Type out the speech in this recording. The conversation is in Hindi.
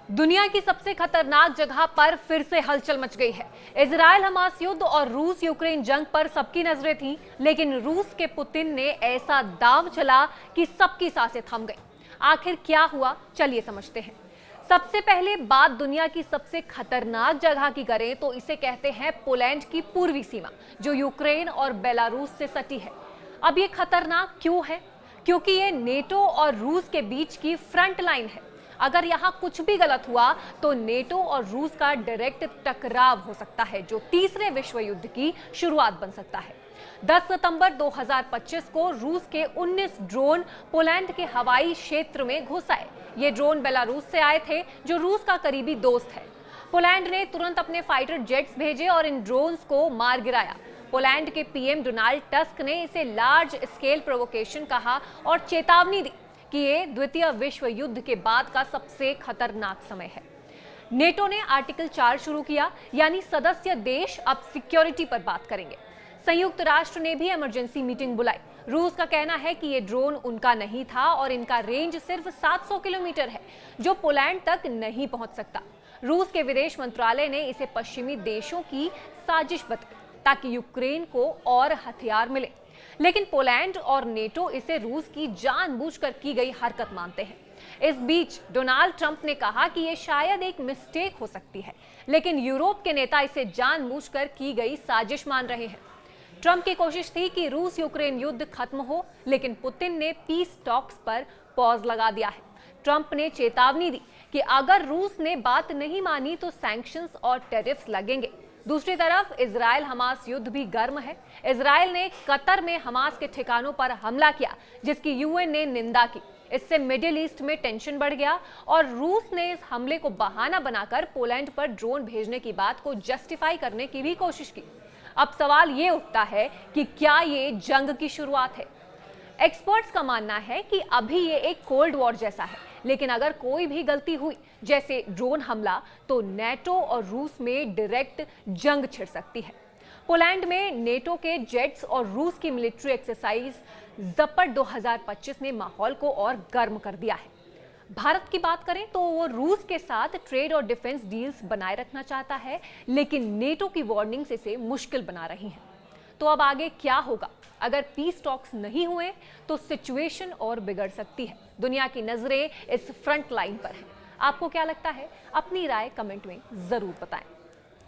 दुनिया की सबसे खतरनाक जगह पर फिर से हलचल मच गई है। इजराइल हमास युद्ध और रूस यूक्रेन जंग पर सबकी नजरें थीं, लेकिन रूस के पुतिन ने ऐसा दांव चला कि सबकी सांसें थम गई। आखिर क्या हुआ, चलिए समझते हैं। सबसे पहले बात दुनिया की सबसे खतरनाक जगह की करें तो इसे कहते हैं पोलैंड की पूर्वी सीमा, जो यूक्रेन और बेलारूस से सटी है। अब ये खतरनाक क्यों है? क्योंकि ये नेटो और रूस के बीच की फ्रंट लाइन है। अगर यहाँ कुछ भी गलत हुआ तो नेटो और रूस का डायरेक्ट टकराव हो सकता है, जो तीसरे विश्व युद्ध की शुरुआत बन सकता है। 10 सितंबर 2025 को रूस के 19 ड्रोन पोलैंड के हवाई क्षेत्र में घुस आए। ये ड्रोन बेलारूस से आए थे, जो रूस का करीबी दोस्त है। पोलैंड ने तुरंत अपने फाइटर जेट्स भेजे और इन ड्रोन्स को मार गिराया। पोलैंड के पीएम डोनाल्ड टस्क ने इसे लार्ज स्केल प्रोवोकेशन कहा और चेतावनी दी कि ये द्वितीय विश्व युद्ध के बाद का सबसे खतरनाक समय है। नेटो ने आर्टिकल 4 शुरू किया, यानी सदस्य देश अब सिक्योरिटी पर बात करेंगे। संयुक्त राष्ट्र ने भी इमरजेंसी मीटिंग बुलाई। रूस का कहना है कि ये ड्रोन उनका नहीं था और इनका रेंज सिर्फ 700 किलोमीटर है, जो पोलैंड तक नहीं पहुंच सकता। रूस के विदेश मंत्रालय ने इसे पश्चिमी देशों की साजिश बताई ताकि यूक्रेन को और हथियार मिले, लेकिन पोलैंड और नेटो इसे रूस की जानबूझकर की गई हरकत मानते हैं। इस बीच डोनाल्ड ट्रंप ने कहा कि यह शायद एक मिस्टेक हो सकती है, लेकिन यूरोप के नेता इसे जानबूझकर की गई साजिश मान रहे हैं। ट्रंप की कोशिश थी कि रूस यूक्रेन युद्ध खत्म हो, लेकिन पुतिन ने पीस टॉक्स पर पॉज लगा दिया है। ट्रंप ने चेतावनी दी कि अगर रूस ने बात नहीं मानी तो सैंक्शंस और टैरिफ्स लगेंगे। दूसरी तरफ इजराइल हमास युद्ध भी गर्म है। इजराइल ने कतर में हमास के ठिकानों पर हमला किया, जिसकी यूएन ने निंदा की। इससे मिडिल ईस्ट में टेंशन बढ़ गया और रूस ने इस हमले को बहाना बनाकर पोलैंड पर ड्रोन भेजने की बात को जस्टिफाई करने की भी कोशिश की। अब सवाल ये उठता है कि क्या ये जंग की शुरुआत है? एक्सपर्ट्स का मानना है कि अभी ये एक कोल्ड वॉर जैसा है, लेकिन अगर कोई भी गलती हुई, जैसे ड्रोन हमला, तो नेटो और रूस में डायरेक्ट जंग छिड़ सकती है। पोलैंड में नेटो के जेट्स और रूस की मिलिट्री एक्सरसाइज ज़पट 2025 ने माहौल को और गर्म कर दिया है। भारत की बात करें तो वो रूस के साथ ट्रेड और डिफेंस डील्स बनाए रखना चाहता है, लेकिन नेटो की वार्निंग्स इसे मुश्किल बना रही हैं। तो अब आगे क्या होगा? अगर पीस टॉक्स नहीं हुए तो सिचुएशन और बिगड़ सकती है। दुनिया की नजरें इस फ्रंट लाइन पर हैं। आपको क्या लगता है? अपनी राय कमेंट में जरूर बताएं।